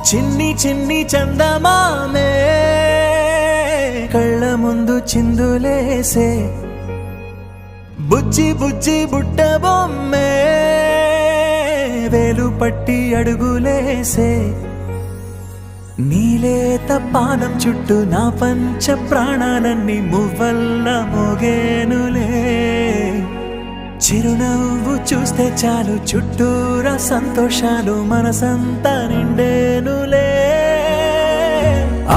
చిన్ని చిన్ని చందమామే కళ్ళ ముందు చిందులేసే బుజ్జి బుజ్జి బుట్ట బొమ్మే వేలు పట్టి అడుగులేసే నీలేత పానం చుట్టూ నా పంచ ప్రాణాలన్నీ మువ్వల్ల మోగేనులే చిరునవ్వు చూస్తే చాలు చుట్టూరా సంతోషాలు మనసంతా నిండేనులే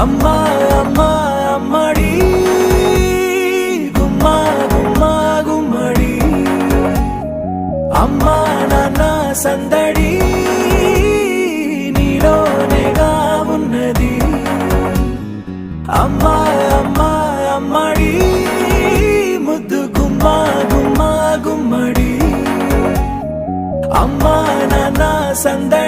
అమ్మా అమ్మా అమ్మడి గుమ్మా గుమ్మా గుమ్మడి అమ్మా నాన్న సందడి నీలోనేగా ఉన్నది అమ్మా అమ్మా అమ్మడి ముద్దు గుమ్మా గుమ్మా గుమ్మడి అమ్మా నాన్న సందడి